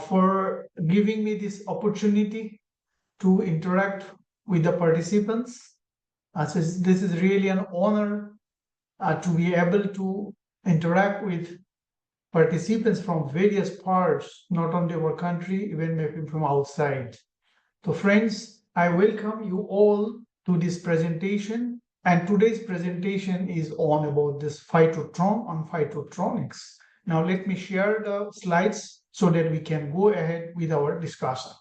for giving me this opportunity to interact with the participants. So this is really an honor to be able to interact with participants from various parts, not only our country, even maybe from outside. So friends, I welcome you all to this presentation. And today's presentation is on about this Phytotronics. Now let me share the slides so that we can go ahead with our discussion.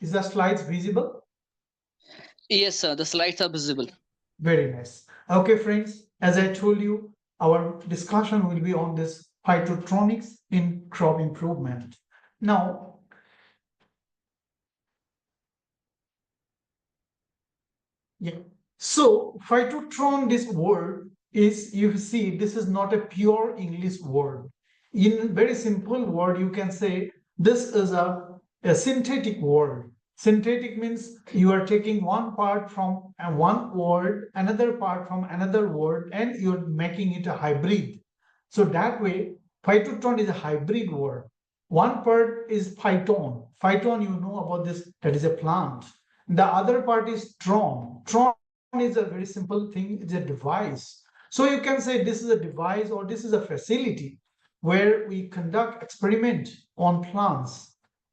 Is the slides visible? Yes, sir. The slides are visible. Very nice. Okay, friends, as I told you, our discussion will be on this phytotronics in crop improvement. Now, yeah. So phytotron, this word is, you see, this is not a pure English word. In very simple word, you can say this is a synthetic word. Synthetic means you are taking one part from one word, another part from another word, and you're making it a hybrid. So that way, phytotron is a hybrid word. One part is phyton. Phyton, you know about this, that is a plant. The other part is tron. Tron is a very simple thing, it's a device. So you can say this is a device or this is a facility where we conduct experiment on plants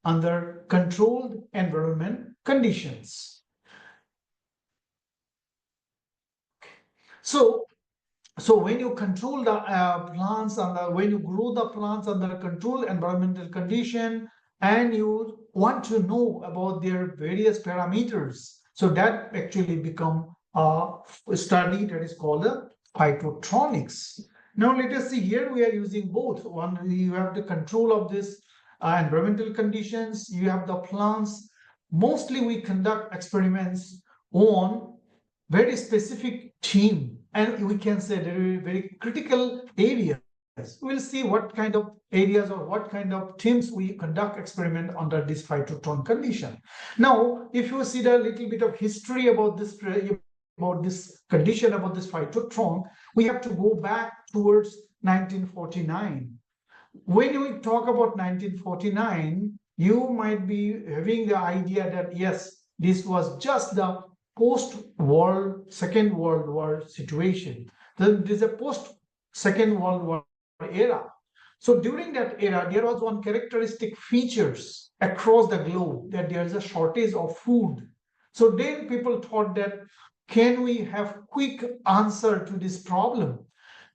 under controlled environment conditions. So when you control the plants when you grow the plants under controlled environmental condition, and you want to know about their various parameters, so that actually become a study that is called the phytotronics. Now let us see, here we are using both. One, you have the control of this environmental conditions, you have the plants. Mostly we conduct experiments on very specific theme, and we can say very, very critical areas. We'll see what kind of areas or what kind of themes we conduct experiment under this phytotron condition. Now, if you see the little bit of history about this condition, about this phytotron, we have to go back towards 1949. When we talk about 1949, you might be having the idea that yes, this was just the post-world, Second World War situation. Then there's a post-Second World War era. So during that era, there was one characteristic features across the globe, that there is a shortage of food. So then people thought that, can we have quick answer to this problem?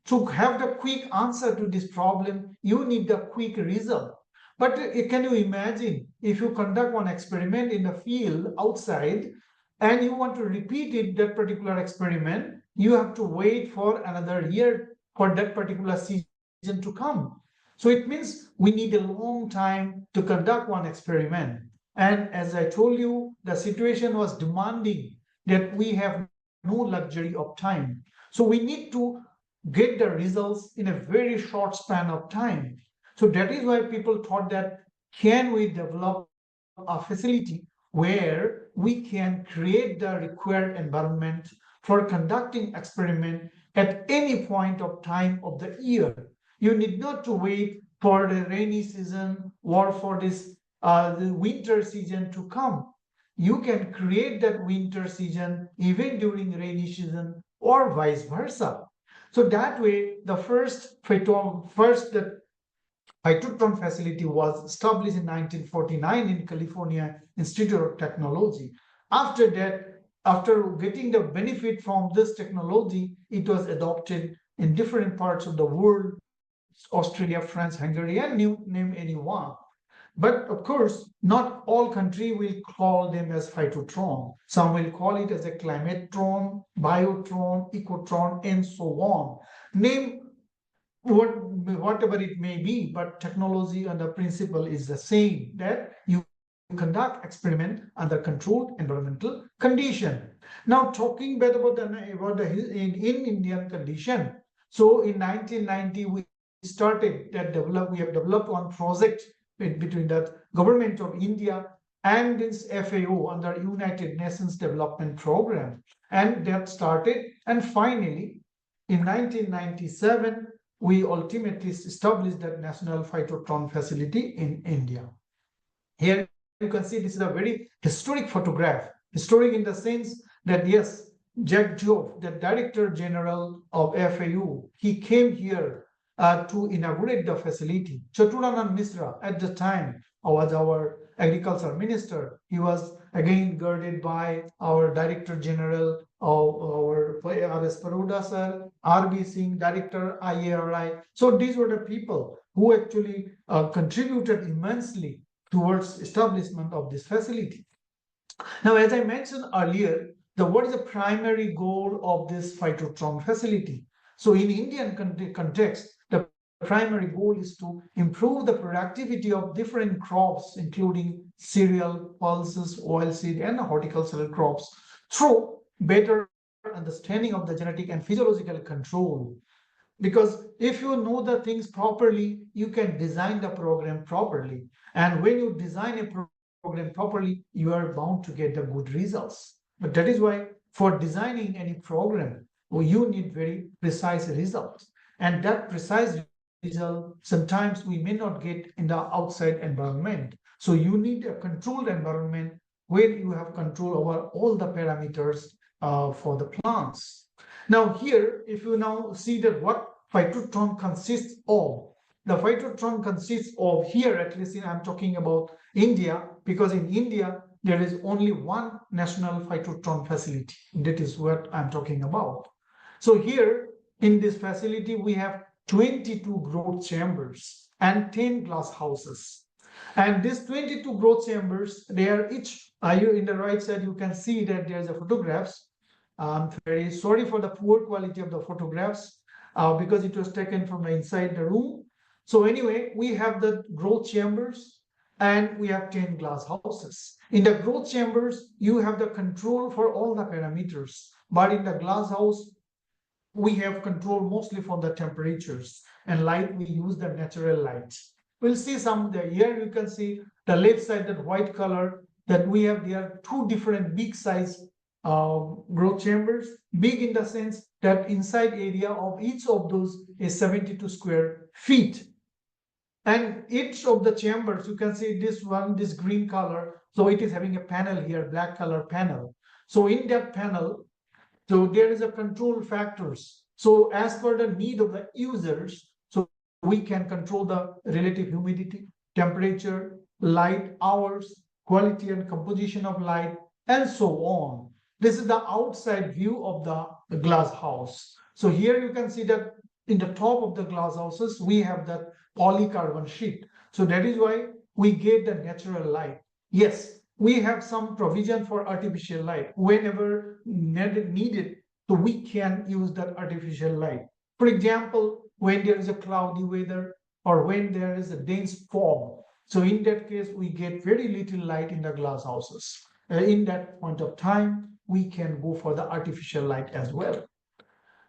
To have the quick answer to this problem, you need the quick result. But can you imagine if you conduct one experiment in the field outside, and you want to repeat it, that particular experiment, you have to wait for another year for that particular season to come. So it means we need a long time to conduct one experiment. And as I told you, the situation was demanding that we have no luxury of time. So we need to get the results in a very short span of time. So that is why people thought that, can we develop a facility where we can create the required environment for conducting experiment at any point of time of the year. You need not to wait for the rainy season or for this the winter season to come. You can create that winter season even during rainy season or vice versa. So that way, the first the Phytotron facility was established in 1949 in California Institute of Technology. After that, after getting the benefit from this technology, it was adopted in different parts of the world, Australia, France, Hungary, and name anyone. But of course, not all countries will call them as phytotron. Some will call it as a climatron, biotron, ecotron, and so on. Name whatever it may be, but technology and the principle is the same, that you conduct experiment under controlled environmental condition. Now, talking better about the in Indian condition. So in 1990, we have developed one project between the government of India and this FAO under United Nations Development Program. And that started, and finally, in 1997, we ultimately established that National Phytotron Facility in India. Here you can see this is a very historic photograph. Historic in the sense that, yes, Jack Jove, the Director General of FAO, he came here to inaugurate the facility. Chaturanand Misra, at the time, was our agriculture minister. He was again guarded by our Director General of our R.S. Paroda sir, R.B. Singh, Director IARI. So these were the people who actually contributed immensely towards establishment of this facility. Now, as I mentioned earlier, what is the primary goal of this Phytotron facility? So in Indian context, the primary goal is to improve the productivity of different crops, including cereal, pulses, oilseed, and horticultural crops through better understanding of the genetic and physiological control. Because if you know the things properly, you can design the program properly. And when you design a program properly, you are bound to get the good results. But that is why for designing any program, you need very precise results. And that precise result, sometimes we may not get in the outside environment. So you need a controlled environment where you have control over all the parameters for the plants. Now here, if you now see that what Phytotron consists of, the Phytotron consists of, here at least I'm talking about India, because in India there is only one national Phytotron facility. That is what I'm talking about. So here in this facility we have 22 growth chambers and 10 glass houses. And these 22 growth chambers, they are each, in the right side you can see that there's a photographs. I'm very sorry for the poor quality of the photographs because it was taken from inside the room. So anyway, we have the growth chambers and we have 10 glass houses. In the growth chambers, you have the control for all the parameters. But in the glass house, we have control mostly from the temperatures, and light, we use the natural light. We'll see some there. Here you can see the left side, that white color, that we have there two different big size growth chambers. Big in the sense that inside area of each of those is 72 square feet. And each of the chambers, you can see this one, this green color, so it is having a panel here, black color panel. So in that panel, so there is a control factors. So as per the need of the users, so we can control the relative humidity, temperature, light hours, quality and composition of light, and so on. This is the outside view of the glass house. So here you can see that in the top of the glass houses, we have that polycarbon sheet. So that is why we get the natural light. Yes, we have some provision for artificial light whenever needed, so we can use that artificial light. For example, when there is a cloudy weather or when there is a dense fog, so in that case we get very little light in the glass houses. In that point of time, we can go for the artificial light as well.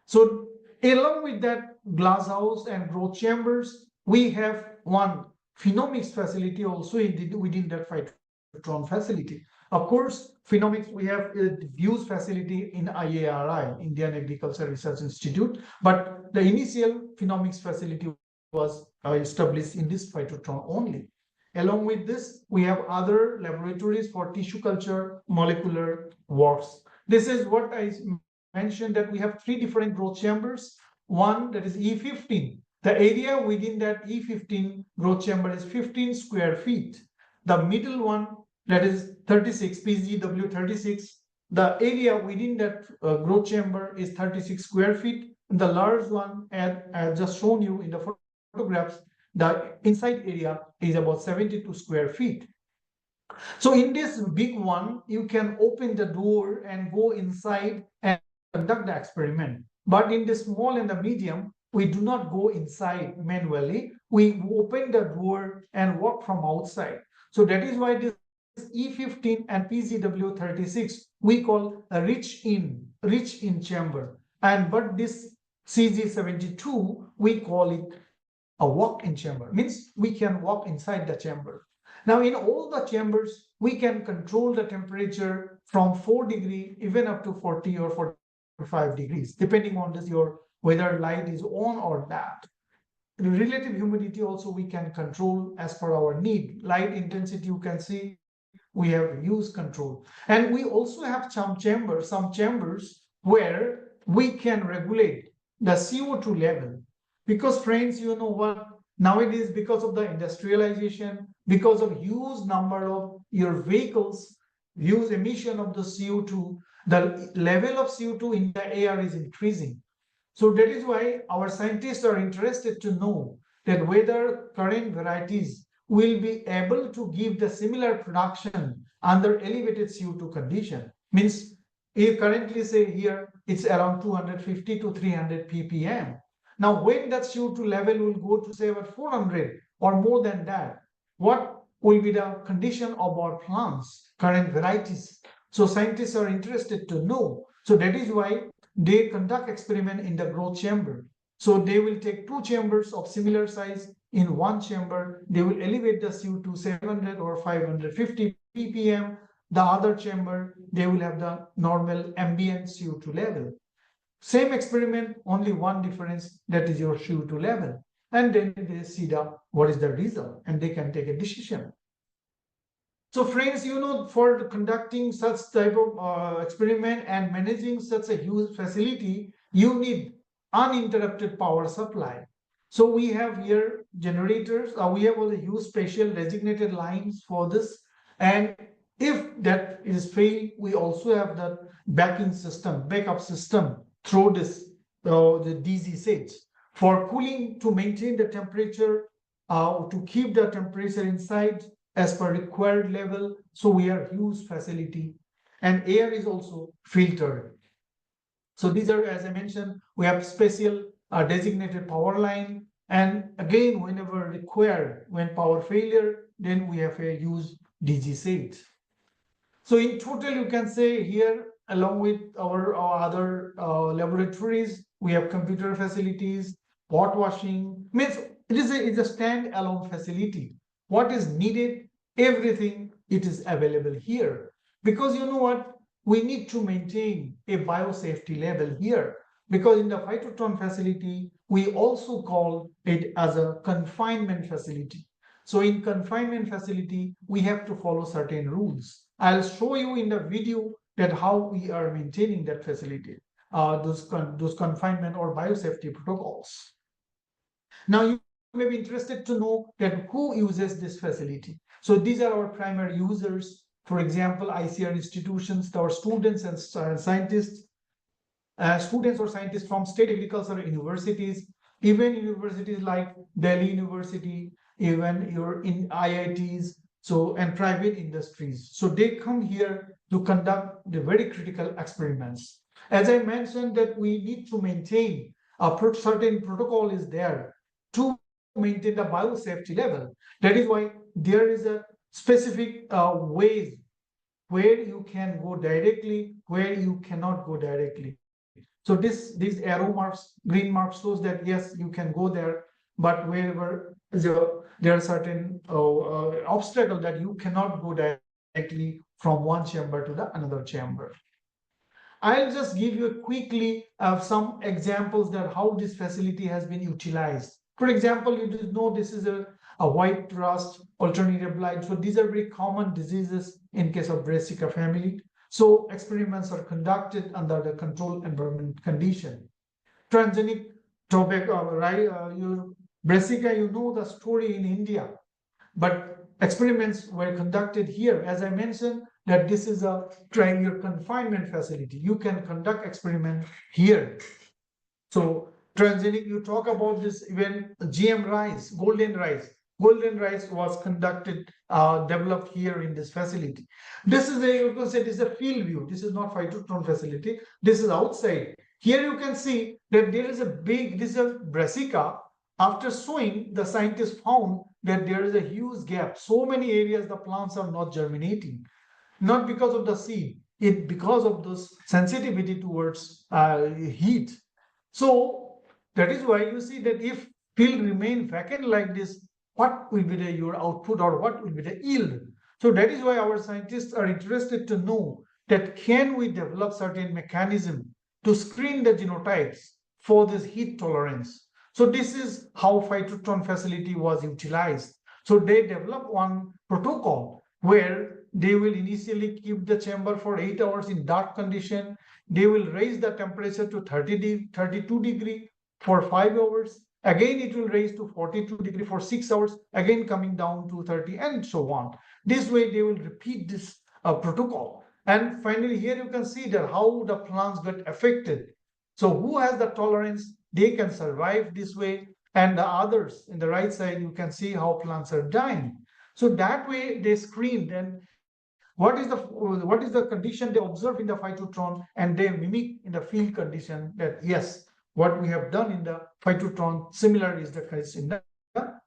So along with that glass house and growth chambers, we have one phenomics facility also within that Phytotron facility. Of course, phenomics, we have a views facility in IARI, Indian Agriculture Research Institute, but the initial phenomics facility was established in this Phytotron only. Along with this, we have other laboratories for tissue culture, molecular works. This is what I mentioned, that we have three different growth chambers. One, that is E15. The area within that E15 growth chamber is 15 square feet. The middle one, that is 36, PGW36. The area within that growth chamber is 36 square feet. And the large one, as I just shown you in the photographs, the inside area is about 72 square feet. So in this big one, you can open the door and go inside and conduct the experiment. But in the small and the medium, we do not go inside manually. We open the door and work from outside. So that is why this E15 and PGW36 we call a rich in chamber. And but this CG72 we call it a walk-in chamber, means we can walk inside the chamber. Now in all the chambers, we can control the temperature from 4 degree even up to 40 or 45 degrees, depending on this your whether light is on or not. Relative humidity also we can control as per our need. Light intensity, you can see we have use control. And we also have some chambers where we can regulate the CO2 level. Because friends, you know what? Nowadays, because of the industrialization, because of huge number of your vehicles, huge emission of the CO2, the level of CO2 in the air is increasing. So that is why our scientists are interested to know that whether current varieties will be able to give the similar production under elevated CO2 condition. Means you currently say here it's around 250 to 300 ppm. Now when that CO2 level will go to say about 400 or more than that, what will be the condition of our plants, current varieties? So scientists are interested to know. So that is why they conduct experiment in the growth chamber. So they will take two chambers of similar size. In one chamber, they will elevate the CO2 700 or 550 ppm. The other chamber, they will have the normal ambient CO2 level. Same experiment, only one difference, that is your CO2 level. And then they see what is the result and they can take a decision. So friends, you know, for conducting such type of experiment and managing such a huge facility, you need uninterrupted power supply. So we have here generators, we have all the huge special designated lines for this. And if that is failed, we also have the backup system through this, the DC sets for cooling, to maintain the temperature, to keep the temperature inside as per required level. So we have huge facility, and air is also filtered. So these are, as I mentioned, we have special designated power line, and again, whenever required, when power failure, then we have a use DG set. So in total, you can say here, along with our other laboratories, we have computer facilities, pot washing, means it's a stand-alone facility. What is needed, everything, it is available here. Because you know what, we need to maintain a biosafety level here. Because in the Phytotron facility, we also call it as a confinement facility. So in confinement facility, we have to follow certain rules. I'll show you in the video that how we are maintaining that facility, those confinement or biosafety protocols. Now you may be interested to know that who uses this facility. So these are our primary users. For example, ICR institutions, our students and scientists, students or scientists from state agricultural universities, even universities like Delhi University, even your in IITs, so and private industries. So they come here to conduct the very critical experiments. As I mentioned, that we need to maintain a certain protocol is there to maintain the biosafety level. That is why there is a specific ways where you can go directly, where you cannot go directly. So these arrow marks, green marks shows that yes, you can go there, but wherever there are certain obstacle that you cannot go directly from one chamber to the another chamber. I'll just give you quickly some examples that how this facility has been utilized. For example, you just know this is a white rust, alternative blight. So these are very common diseases in case of Brassica family. So experiments are conducted under the controlled environment condition. Transgenic tobacco, your Brassica, you know the story in India, but experiments were conducted here. As I mentioned, that this is a your confinement facility. You can conduct experiment here. So transgenic, you talk about this even GM rice, golden rice. Golden rice was conducted, developed here in this facility. This is a, you can say this is a field view. This is not Phytotron facility. This is outside. Here you can see that there is a big, this is a Brassica. After sowing, the scientists found that there is a huge gap. So many areas the plants are not germinating. Not because of the seed, it because of this sensitivity towards heat. So that is why you see that if field remain vacant like this, what will be your output or what will be the yield? So that is why our scientists are interested to know that can we develop certain mechanism to screen the genotypes for this heat tolerance. So this is how Phytotron facility was utilized. So they developed one protocol where they will initially keep the chamber for 8 hours in dark condition. They will raise the temperature to 32 degree for 5 hours. Again, it will raise to 42 degree for 6 hours, again coming down to 30 and so on. This way, they will repeat this protocol. And finally, here you can see that how the plants get affected. So who has the tolerance, they can survive this way. And the others in the right side, you can see how plants are dying. So that way they screened. And what is the condition they observe in the phytotron, and they mimic in the field condition that yes, what we have done in the phytotron similar is the case in the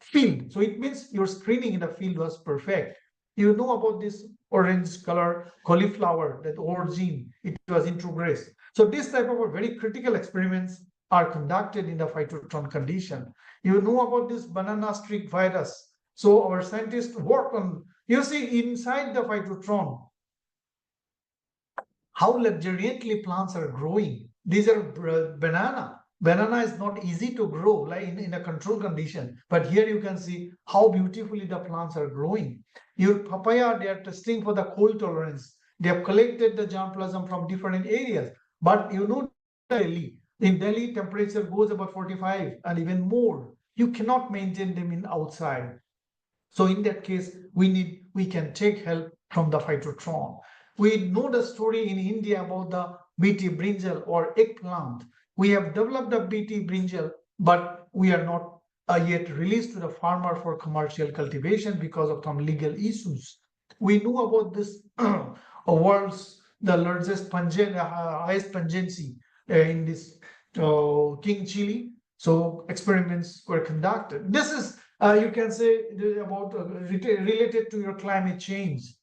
field. So it means your screening in the field was perfect. You know about this orange color cauliflower, that aubergine, it was introgressed. So this type of a very critical experiments are conducted in the phytotron condition. You know about this banana streak virus. So our scientists work on, you see inside the phytotron, how luxuriantly plants are growing. These are banana. Banana is not easy to grow like in a control condition. But here you can see how beautifully the plants are growing. Your papaya, they are testing for the cold tolerance. They have collected the germplasm from different areas. But you know Delhi. In Delhi, temperature goes about 45 and even more. You cannot maintain them in outside. So in that case, we can take help from the phytotron. We know the story in India about the BT brinjal or eggplant. We have developed the BT brinjal, but we are not yet released to the farmer for commercial cultivation because of some legal issues. We know about this world's the largest highest pungency in this king chili. So experiments were conducted. This is you can say about related to your climate change.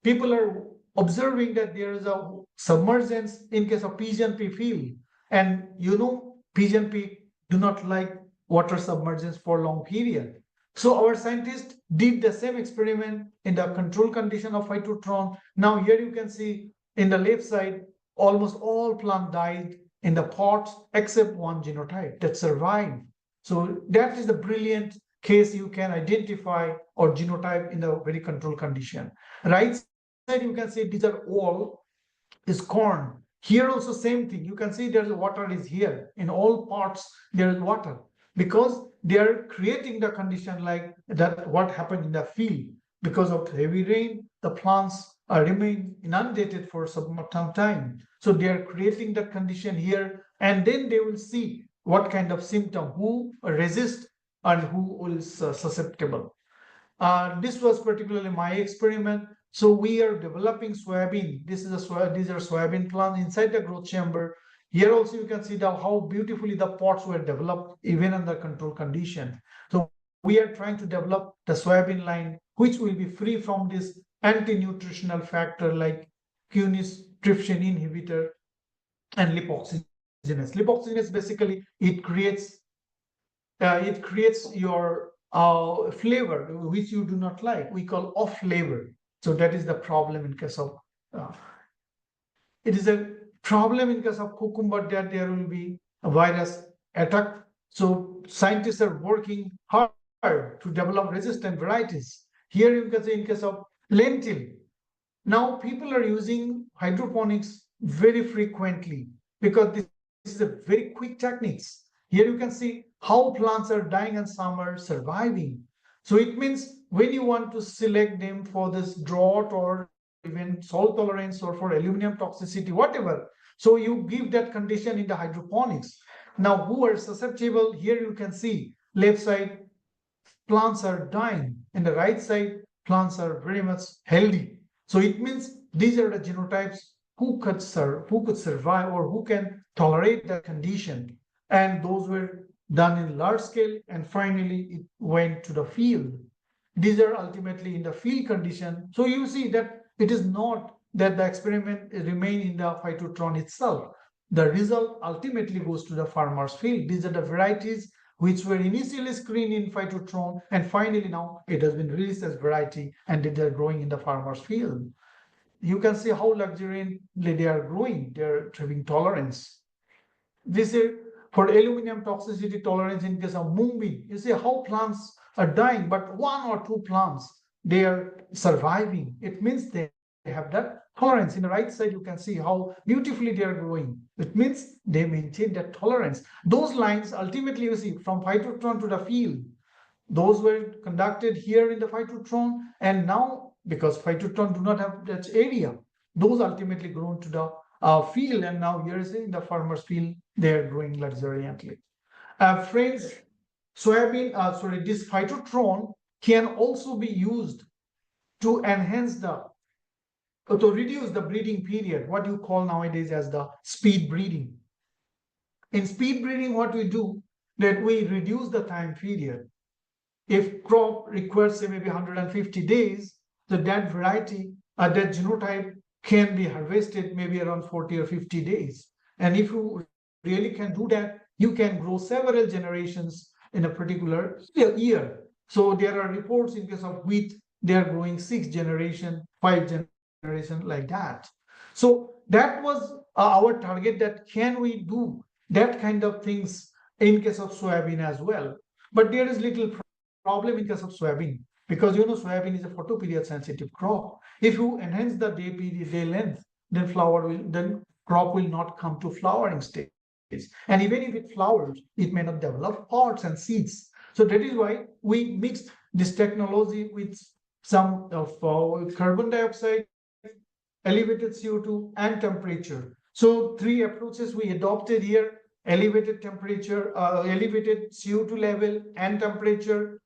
People are observing that there is a submergence in case of pigeon pea field, and you know pigeon pea do not like water submergence for long period. So our scientists did the same experiment in the control condition of phytotron. Now here you can see in the left side, almost all plant died in the pots except one genotype that survived. So that is the brilliant case you can identify or genotype in the very controlled condition. Right side you can see these are all is corn. Here also same thing. You can see there's water is here. In all parts there is water because they are creating the condition like that what happened in the field. Because of heavy rain, the plants remain inundated for some time. So they are creating that condition here, and then they will see what kind of symptom, who resist and who is susceptible. This was particularly my experiment. So we are developing soybean. This is these are soybean plants inside the growth chamber. Here also you can see how beautifully the pots were developed even under control condition. So we are trying to develop the soybean line, which will be free from this anti-nutritional factor like quinine trypsin inhibitor and lipoxygenase. Lipoxygenase basically it creates your flavor which you do not like. We call off flavor. So that is the problem in case of uh, it is a problem in case of cucumber that there will be a virus attack. So scientists are working hard to develop resistant varieties. Here you can see in case of lentil. Now people are using hydroponics very frequently because this is a very quick techniques. Here you can see how plants are dying and some are surviving. So it means when you want to select them for this drought or even salt tolerance or for aluminum toxicity, whatever. So you give that condition in the hydroponics. Now who are susceptible? Here you can see left side plants are dying and the right side plants are very much healthy. So it means these are the genotypes who could survive or who can tolerate that condition. And those were done in large scale, and finally it went to the field. These are ultimately in the field condition. So you see that it is not that the experiment remain in the phytotron itself. The result ultimately goes to the farmer's field. These are the varieties which were initially screened in Phytotron, and finally now it has been released as variety, and they are growing in the farmer's field. You can see how luxuriantly they are growing. They are having tolerance. This is for aluminum toxicity tolerance in case of moonbeam. You see how plants are dying, but one or two plants they are surviving. It means they have that tolerance. In the right side, you can see how beautifully they are growing. It means they maintain that tolerance. Those lines ultimately, you see, from phytotron to the field, those were conducted here in the phytotron, and now because phytotron do not have that area, those ultimately grown to the field, and now here is in the farmer's field, they are growing luxuriantly. Friends, this phytotron can also be used to enhance to reduce the breeding period, what you call nowadays as the speed breeding. In speed breeding, what we do, that we reduce the time period. If crop requires say maybe 150 days, so that variety, that genotype can be harvested maybe around 40 or 50 days. And if you really can do that, you can grow several generations in a particular year. So there are reports in case of wheat, they are growing 6 generation, 5 generation like that. So that was our target, that can we do that kind of things in case of soybean as well. But there is little problem in case of soybean, because soybean is a photoperiod sensitive crop. If you enhance the day length, then crop will not come to flowering stage. And even if it flowers, it may not develop pods and seeds. So that is why we mixed this technology with some of carbon dioxide, elevated CO2, and temperature. So three approaches we adopted here: elevated temperature, elevated CO2 level, and temperature.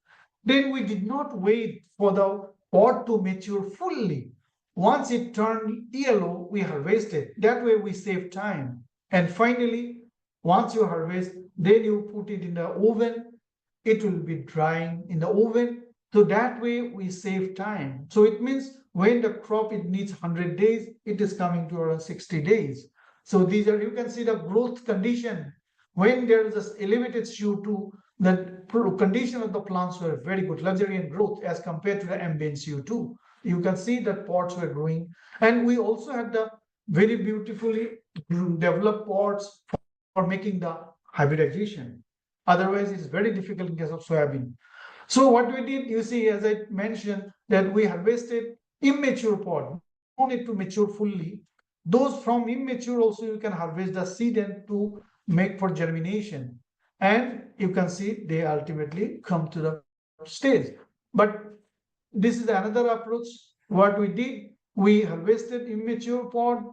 Then we did not wait for the pod to mature fully. Once it turned yellow, we harvested. That way we save time. And finally, once you harvest, then you put it in the oven. It will be drying in the oven. So that way we save time. So it means when the crop it needs 100 days, it is coming to around 60 days. So these are, you can see the growth condition. When there is this elevated CO2, the condition of the plants were very good, luxuriant growth as compared to the ambient CO2. You can see that pods were growing. And we also had the very beautifully developed pods for making the hybridization. Otherwise, it's very difficult in case of soybean. So what we did, you see, as I mentioned, that we harvested immature pod, no need to mature fully. Those from immature also you can harvest the seed and to make for germination. And you can see they ultimately come to the stage. But this is another approach. What we did, we harvested immature pod,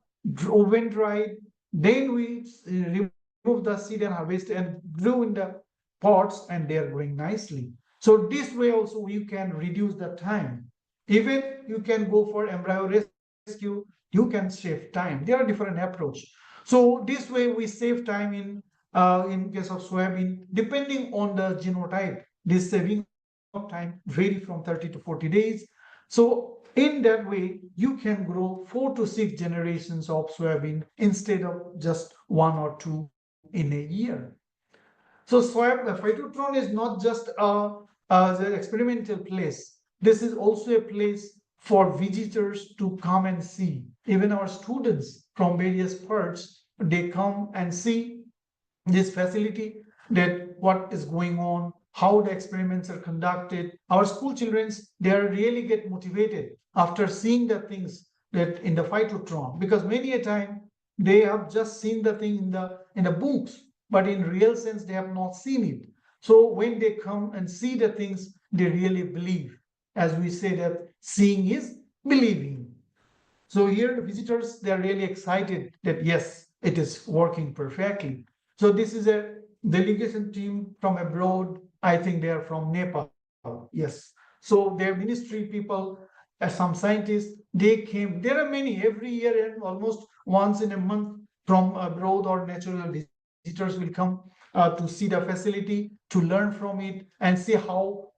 oven dried, then we removed the seed and harvested and grew in the pots, and they are growing nicely. So this way also you can reduce the time. Even you can go for embryo rescue, you can save time. There are different approach. So this way we save time in case of soybean, depending on the genotype. This saving of time vary from 30 to 40 days. So in that way, you can grow 4 to 6 generations of soybean instead of just 1 or 2 in a year. So Phytotron is not just an experimental place. This is also a place for visitors to come and see. Even our students from various parts, they come and see this facility, that what is going on, how the experiments are conducted. Our school children, they are really get motivated after seeing the things that in the Phytotron, because many a time they have just seen the thing in the books, but in real sense they have not seen it. So when they come and see the things, they really believe. As we say that seeing is believing. So here the visitors, they are really excited that yes, it is working perfectly. So this is a delegation team from abroad. I think they are from Nepal. Yes. So their ministry people, some scientists, they came. There are many every year, and almost once in a month from abroad or natural visitors will come to see the facility, to learn from it, and see how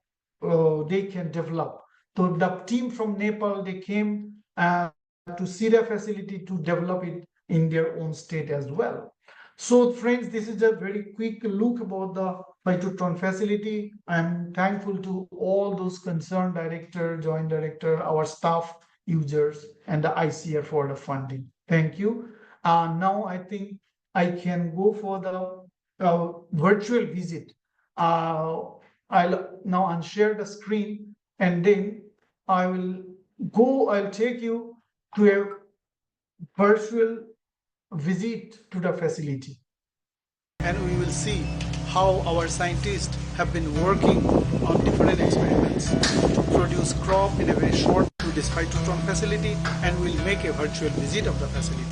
they can develop. So the team from Nepal, they came to see the facility to develop it in their own state as well. So friends, this is a very quick look about the Phytotron facility. I'm thankful to all those concerned director, joint director, our staff, users, and the ICR for the funding. Thank you. Now I think I can go for the virtual visit. I'll now unshare the screen, and then I will go. I'll take you to a virtual visit to the facility. And we will see how our scientists have been working on different experiments to produce crop in a very short to this Phytotron facility, and we'll make a virtual visit of the facility.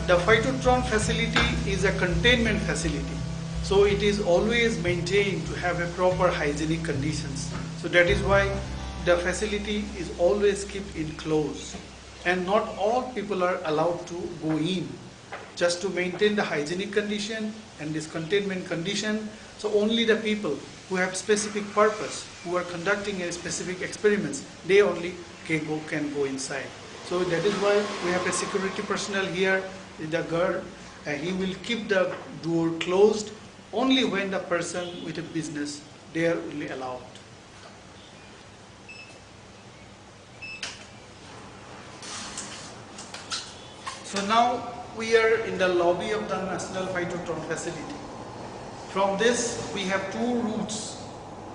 The Phytotron facility is a containment facility, so it is always maintained to have a proper hygienic conditions. So that is why the facility is always kept enclosed, and not all people are allowed to go in, just to maintain the hygienic condition and this containment condition. So only the people who have specific purpose, who are conducting a specific experiments, they only can go inside. So that is why we have a security personnel here, the guard, and he will keep the door closed. Only when the person with a business, they are only allowed. So now we are in the lobby of the National Phytotron facility. From this, we have two routes.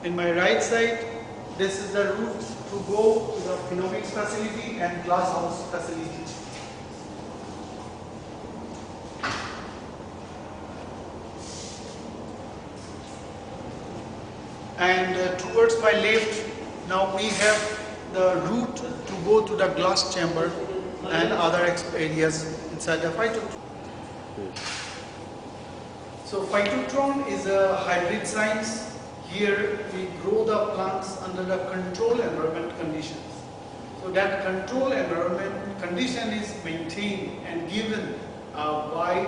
In my right side, this is the route to go to the Phytotronics facility and glasshouse facility. And towards my left, now we have the route to go to the glass chamber and other areas inside the Phytotron. So Phytotron is a hybrid science. Here we grow the plants under the controlled environment conditions. So that controlled environment condition is maintained and given by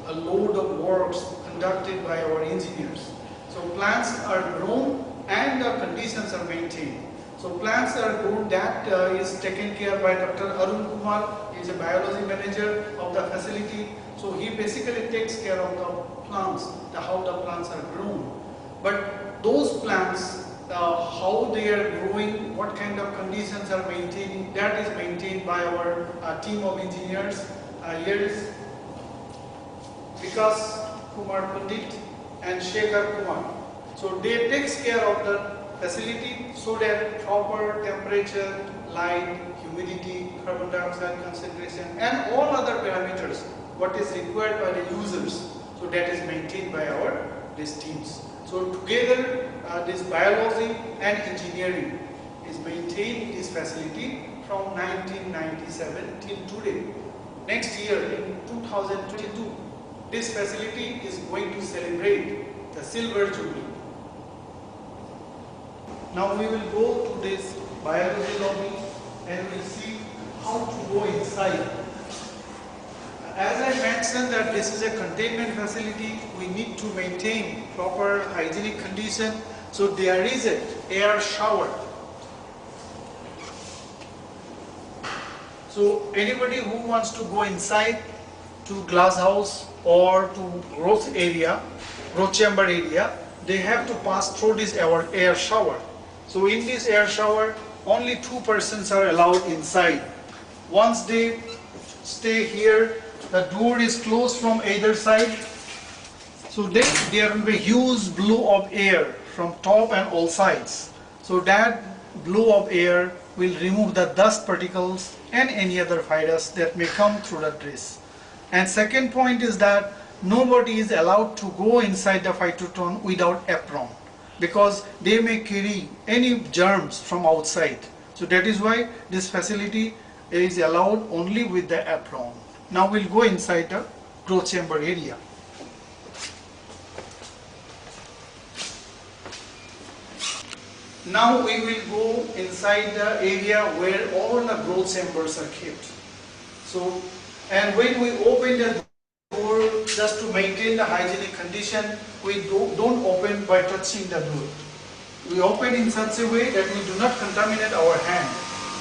a load of works conducted by our engineers. So plants are grown and the conditions are maintained. So plants are grown, that is taken care by Dr. Arun Kumar. He is a biology manager of the facility. So he basically takes care of the plants, how the plants are grown. But those plants, how they are growing, what kind of conditions are maintaining, that is maintained by our team of engineers. Here is Vikas Kumar Pandit and Shekhar Kumar. So they takes care of the facility so that proper temperature, light, humidity, carbon dioxide concentration, and all other parameters what is required by the users, so that is maintained by these teams. So together this biology and engineering is maintained in this facility from 1997 till today. Next year in 2022, this facility is going to celebrate the silver jubilee. Now we will go to this biology lobby and we'll see how to go inside. As I mentioned that this is a containment facility, we need to maintain proper hygienic condition. So there is an air shower. So anybody who wants to go inside to glass house or to growth chamber area, they have to pass through this air shower. So in this air shower, only 2 persons are allowed inside. Once they stay here, the door is closed from either side. So then there will be huge blow of air from top and all sides. So that blow of air will remove the dust particles and any other virus that may come through the dress. And second point is that nobody is allowed to go inside the Phytotron without apron, because they may carry any germs from outside. So that is why this facility is allowed only with the apron. Now we'll go inside the growth chamber area. Now we will go inside the area where all the growth chambers are kept. So, and when we open the door, just to maintain the hygienic condition, we don't open by touching the door. We open in such a way that we do not contaminate our hand.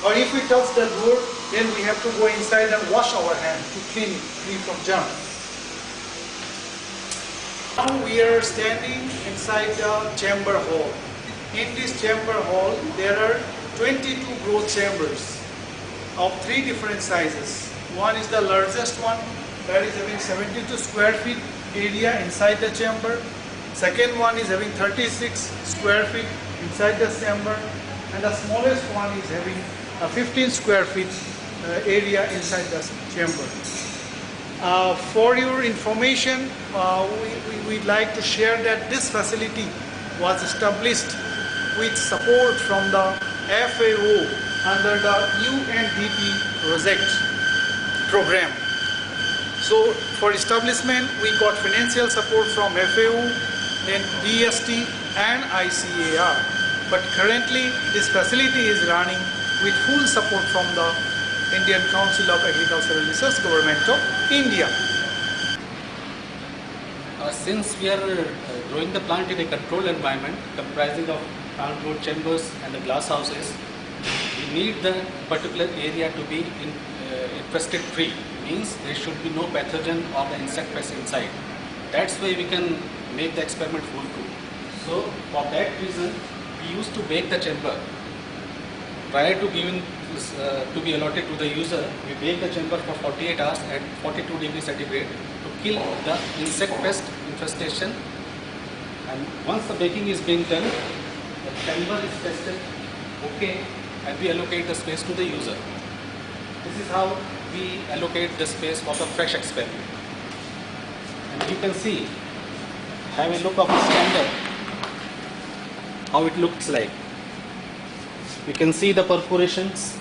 Or if we touch the door, then we have to go inside and wash our hand to clean it free from germs. Now we are standing inside the chamber hall. In this chamber hall, there are 22 growth chambers of 3 different sizes. One is the largest one, that is having 72 square feet area inside the chamber. Second one is having 36 square feet inside the chamber, and the smallest one is having a 15 square feet area inside the chamber. For your information, we'd like to share that this facility was established with support from the FAO under the UNDP project program. So for establishment, we got financial support from FAO, then DST and ICAR. But currently, this facility is running with full support from the Indian Council of Agricultural Research, Government of India. Since we are growing the plant in a controlled environment comprising of plant growth chambers and the glass houses, we need the particular area to be infested free. Means there should be no pathogen or the insect pest inside. That's why we can make the experiment foolproof. So for that reason, we used to bake the chamber. Prior to giving this, to be allotted to the user, we bake the chamber for 48 hours at 42 degrees centigrade to kill the insect pest infestation. And once the baking is being done, the chamber is tested, okay, and we allocate the space to the user. This is how we allocate the space for the fresh experiment. And you can see, have a look of the chamber, how it looks like. You can see the perforations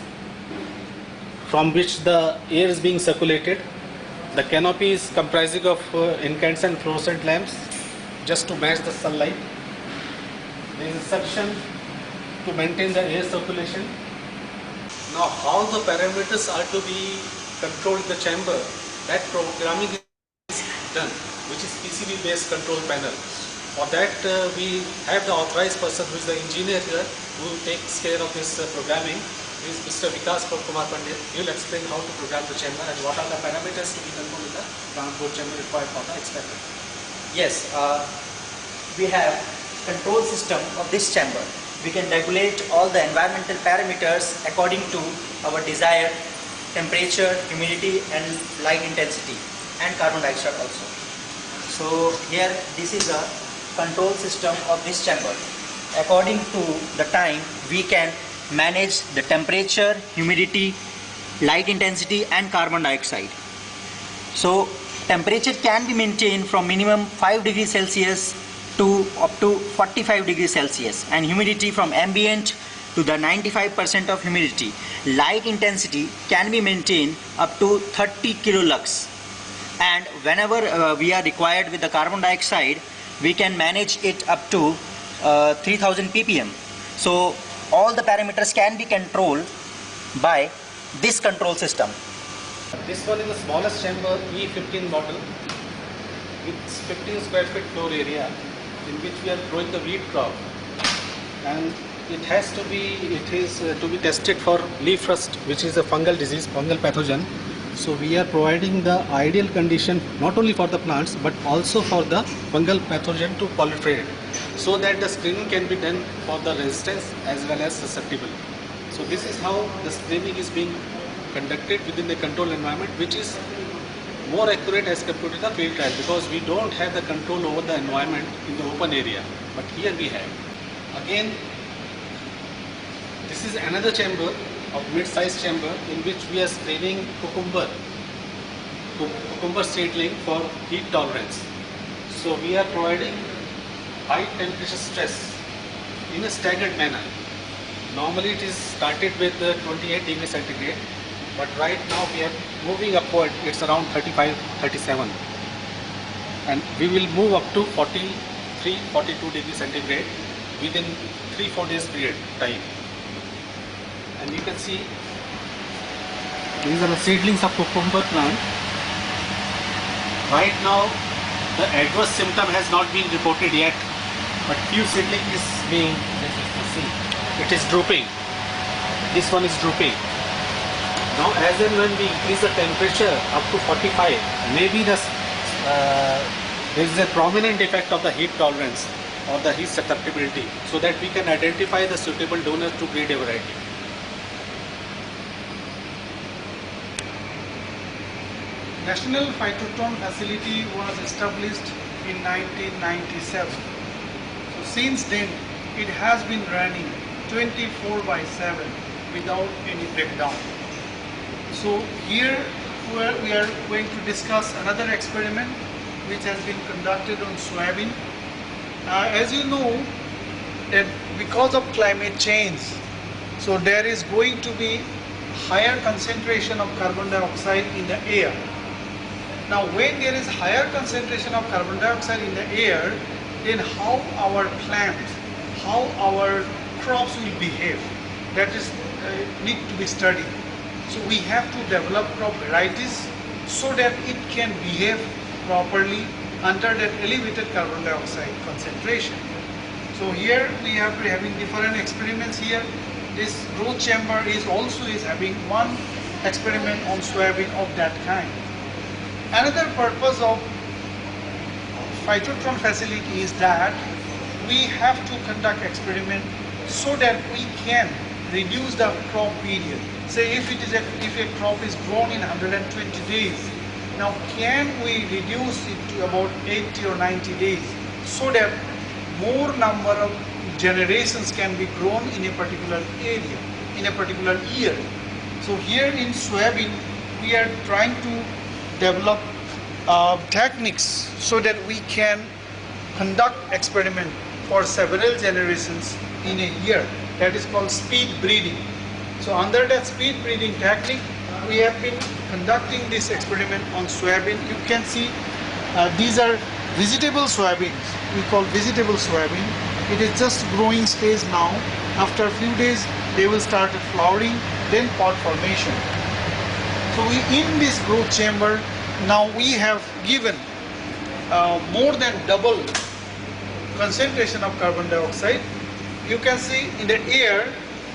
from which the air is being circulated. The canopy is comprising of incandescent fluorescent lamps just to match the sunlight. There is a suction to maintain the air circulation. Now how the parameters are to be controlled in the chamber, that programming is done, which is PCB based control panel. For that we have the authorized person who is the engineer here who takes care of this programming. He is Mr. Vikas Kumar Pandit. He will explain how to program the chamber and what are the parameters to be controlled in the plant growth chamber required for the experiment. Yes, we have control system of this chamber. We can regulate all the environmental parameters according to our desired temperature, humidity and light intensity and carbon dioxide also. So here this is a control system of this chamber. According to the time we can manage the temperature, humidity, light intensity and carbon dioxide. So temperature can be maintained from minimum 5 degrees Celsius to up to 45 degrees Celsius and humidity from ambient to the 95% of humidity. Light intensity can be maintained up to 30 kilolux, and whenever we are required with the carbon dioxide, we can manage it up to 3000 ppm. So all the parameters can be controlled by this control system. This one is the smallest chamber, E15 model, with 15 square feet floor area, in which we are growing the wheat crop, and it is to be tested for leaf rust, which is a fungal disease, fungal pathogen. So we are providing the ideal condition not only for the plants but also for the fungal pathogen to proliferate, so that the screening can be done for the resistance as well as susceptible. So this is how the screening is being conducted within the control environment, which is more accurate as compared to the field trial, because we don't have the control over the environment in the open area, but here we have. Again, this is another chamber of mid-sized chamber in which we are screening cucumber seedling for heat tolerance. So we are providing high temperature stress in a staggered manner. Normally it is started with 28 degrees centigrade, but right now we are moving upward. It's around 35, 37, and we will move up to 43, 42 degrees centigrade within 3-4 days period time. And you can see these are the seedlings of cucumber plant. Right now the adverse symptom has not been reported yet, but few seedling is being, see, it is drooping. This one is drooping. Now as and when we increase the temperature up to 45, maybe the there is a prominent effect of the heat tolerance or the heat susceptibility, so that we can identify the suitable donor to breed a variety. National Phytotronics facility was established in 1997. So since then, it has been running 24/7 without any breakdown. So here we are going to discuss another experiment which has been conducted on soybean. As you know, that because of climate change, so there is going to be higher concentration of carbon dioxide in the air. Now when there is higher concentration of carbon dioxide in the air, then how our plants, how our crops will behave, that is need to be studied. So we have to develop crop varieties so that it can behave properly under that elevated carbon dioxide concentration. So here we are having different experiments here. This growth chamber is also having one experiment on soybean of that kind. Another purpose of Phytotronics facility is that we have to conduct experiment so that we can reduce the crop period. Say if a crop is grown in 120 days, now can we reduce it to about 80 or 90 days so that more number of generations can be grown in a particular area, in a particular year. So here in soybean, we are trying to develop techniques so that we can conduct experiment for several generations in a year. That is called speed breeding. So under that speed breeding technique, we have been conducting this experiment on soybean. You can see these are vegetable soybeans. We call vegetable soybean. It is just growing stage now. After a few days, they will start flowering, then pod formation. So in this growth chamber, now we have given more than double concentration of carbon dioxide. You can see in the air,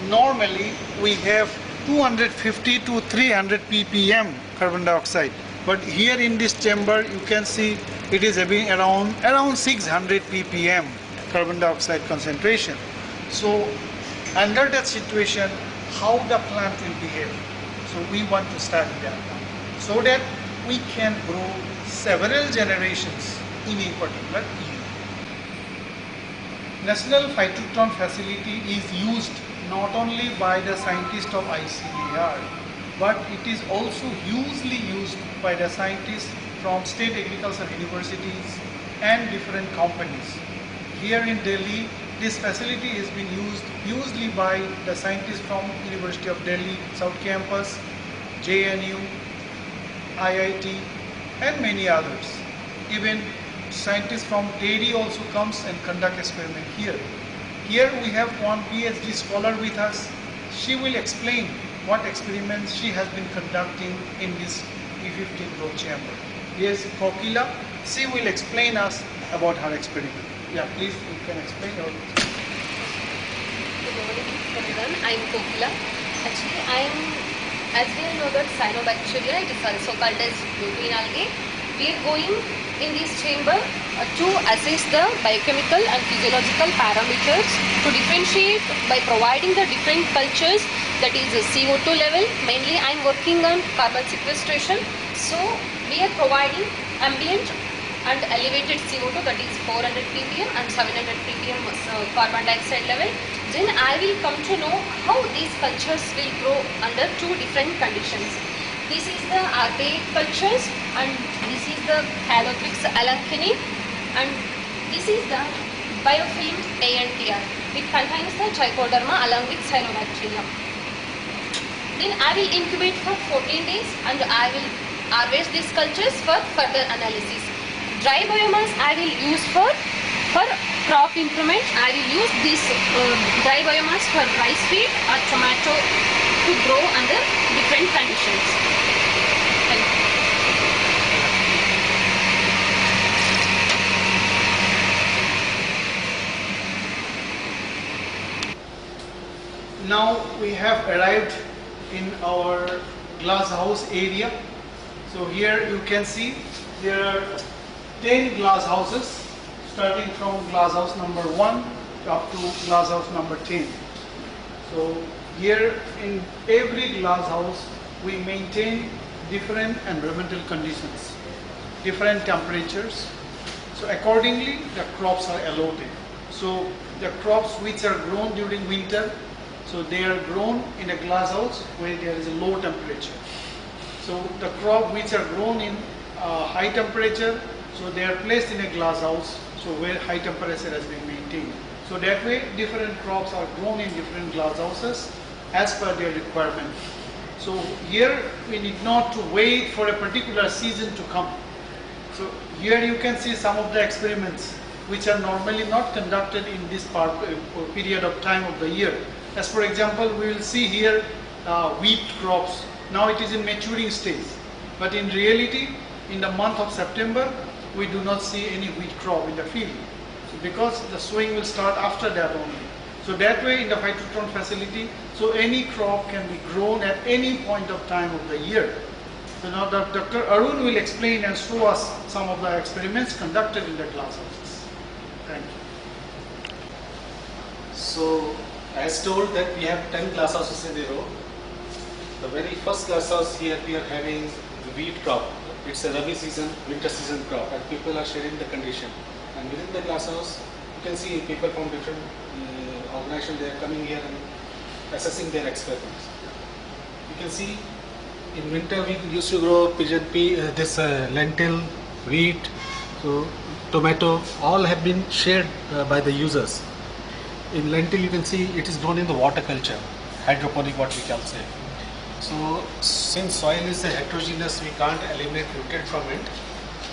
normally we have 250 to 300 ppm carbon dioxide. But here in this chamber, you can see it is having around 600 ppm carbon dioxide concentration. So under that situation, how the plant will behave. So we want to study that now, so that we can grow several generations in a particular year. National Phytotronics facility is used not only by the scientists of ICAR, but it is also hugely used by the scientists from state agricultural universities and different companies. Here in Delhi, this facility has been used usually by the scientists from University of Delhi, South Campus, JNU, IIT, and many others. Even scientists from dairy also comes and conduct experiment here. Here we have one PhD scholar with us. She will explain what experiments she has been conducting in this P15 growth chamber. Yes, Kokila, she will explain us about her experiment. Yeah, please, you can explain. Good morning, everyone. I'm Kokila. Actually, as we all know that cyanobacteria, it is also called as green algae. We are going in this chamber to assess the biochemical and physiological parameters to differentiate by providing the different cultures, that is CO2 level. Mainly I am working on carbon sequestration. So we are providing ambient and elevated CO2, that is 400 ppm and 700 ppm carbon dioxide level. Then I will come to know how these cultures will grow under two different conditions. This is the RPA cultures and this is the Halothrix alanchini, and this is the biofilm ANTR. It contains the trichoderma along with cyanobacterium. Then I will incubate for 14 days and I will harvest these cultures for further analysis. Dry biomass I will use for crop improvement. I will use this dry biomass for rice feed or tomato to grow under different conditions. Thank you. Now we have arrived in our glass house area. So here you can see there are 10 glass houses, starting from glass house number 1 up to glass house number 10. So here in every glass house we maintain different environmental conditions, different temperatures. So accordingly the crops are allotted. So the crops which are grown during winter, so they are grown in a glass house where there is a low temperature. So the crop which are grown in high temperature, so they are placed in a glass house, so where high temperature has been maintained. So that way different crops are grown in different glass houses as per their requirement. So here we need not to wait for a particular season to come. So here you can see some of the experiments which are normally not conducted in this period of time of the year. As for example, we will see here wheat crops. Now it is in maturing stage, but in reality in the month of September we do not see any wheat crop in the field. So because the sowing will start after that only. So that way in the Phytotron facility, so any crop can be grown at any point of time of the year. So now Dr. Arun will explain and show us some of the experiments conducted in the glass houses. Thank you. So as told that we have 10 glass houses in a row. The very first glass house here we are having the wheat crop. It's a rabi season, winter season crop, and people are sharing the condition. And within the glass house, you can see people from different organizations, they are coming here and assessing their experiments. You can see in winter we used to grow pigeon pea, lentil, wheat, so tomato, all have been shared by the users. In lentil you can see it is grown in the water culture, hydroponic what we can say. So since soil is heterogeneous, we can't eliminate nutrient from it.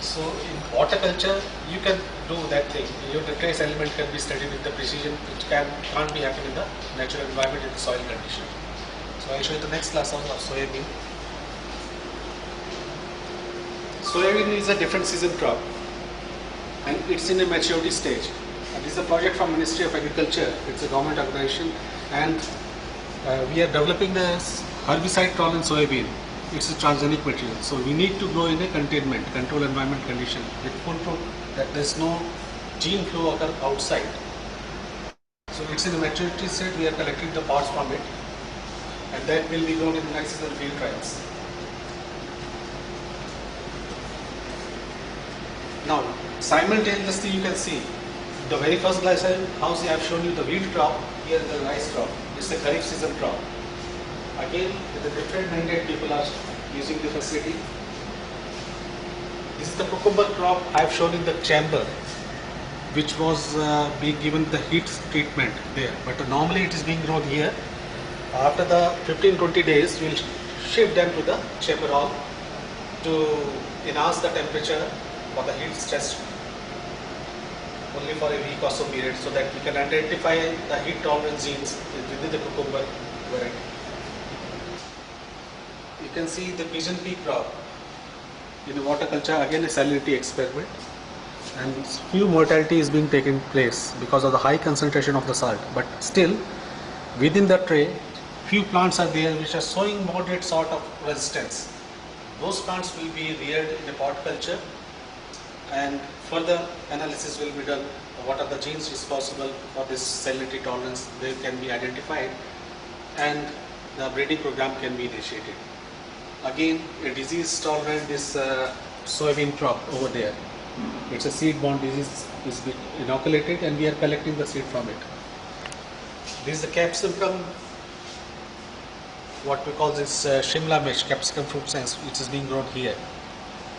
So in water culture you can do that thing. The trace element can be studied with the precision which can't be happen in the natural environment in the soil condition. So I'll show you the next class of soybean. Soybean is a different season crop and it's in a maturity stage. And this is a project from Ministry of Agriculture. It's a government organization and we are developing the herbicide tolerant soybean. It's a transgenic material. So we need to grow in a containment, controlled environment condition with full proof that there's no gene flow occur outside. So it's in a maturity state, we are collecting the parts from it and that will be grown in the next season field trials. Now, simultaneously you can see the very first glass house I have shown you the wheat crop, here the rice crop. It's the Kharif season crop. Again, with a different mandate, people are using the facility. This is the cucumber crop I have shown in the chamber, which was being given the heat treatment there. But normally it is being grown here. After the 15-20 days, we will shift them to the chamber hall to enhance the temperature for the heat stress only for a week or so period, so that we can identify the heat tolerance genes within the cucumber variety. You can see the pigeon pea crop in the water culture, again a salinity experiment, and few mortality is being taken place because of the high concentration of the salt, but still within the tray few plants are there which are showing moderate sort of resistance. Those plants will be reared in a pot culture and further analysis will be done. What are the genes responsible for this salinity tolerance, they can be identified and the breeding program can be initiated. Again, a disease tolerant is soybean crop over there. It's a seed-borne disease is being inoculated and we are collecting the seed from it. This is the capsicum, what we call this Shimla mesh, capsicum fruit sense, which is being grown here.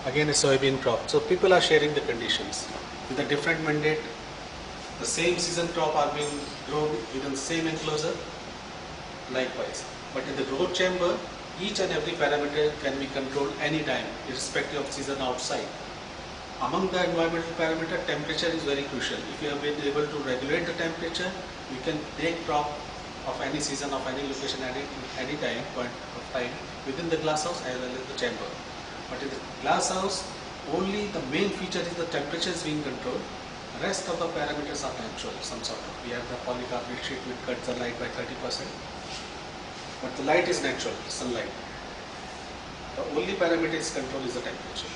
Again a soybean crop. So people are sharing the conditions. With a different mandate, the same season crop are being grown within the same enclosure, likewise. But in the growth chamber, each and every parameter can be controlled anytime, irrespective of season outside. Among the environmental parameter, temperature is very crucial. If you have been able to regulate the temperature, you can take crop of any season, of any location, at any time, point of time, within the glass house as well as the chamber. But in the glass house, only the main feature is the temperature is being controlled. The rest of the parameters are natural, some sort of. We have the polycarbonate sheet which cuts the light by 30%. But the light is natural, sunlight. The only parameter is control is the temperature.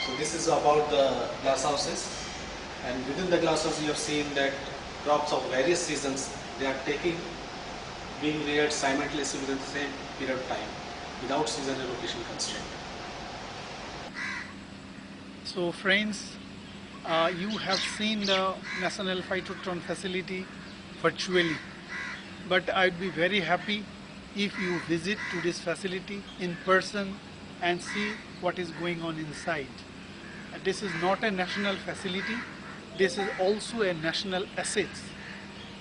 So this is about the glass houses, and within the glass house you have seen that crops of various seasons, they are being reared simultaneously within the same period of time without season allocation constraint. So friends, you have seen the National Phytotron facility virtually, but I'd be very happy if you visit to this facility in person and see what is going on inside. This is not a national facility, this is also a national asset,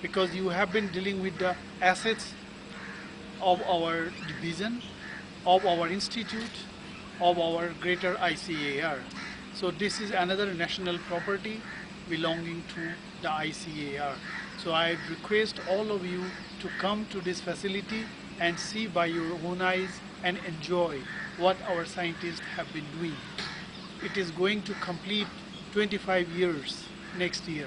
because you have been dealing with the assets of our division, of our institute, of our greater ICAR. So this is another national property belonging to the ICAR. So I request all of you to come to this facility and see by your own eyes and enjoy what our scientists have been doing. It is going to complete 25 years next year.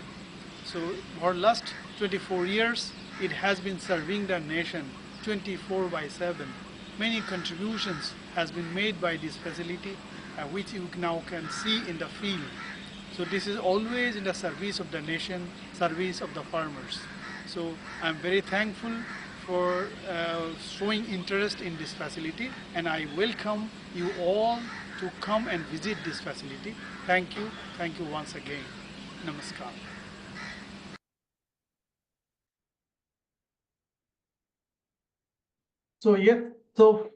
So for last 24 years, it has been serving the nation 24/7. Many contributions has been made by this facility, which you now can see in the field. So this is always in the service of the nation, service of the farmers. So I'm very thankful for showing interest in this facility, and I welcome you all to come and visit this facility. Thank you once again. Namaskar. So yeah, so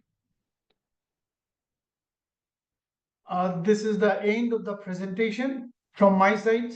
this is the end of the presentation from my side.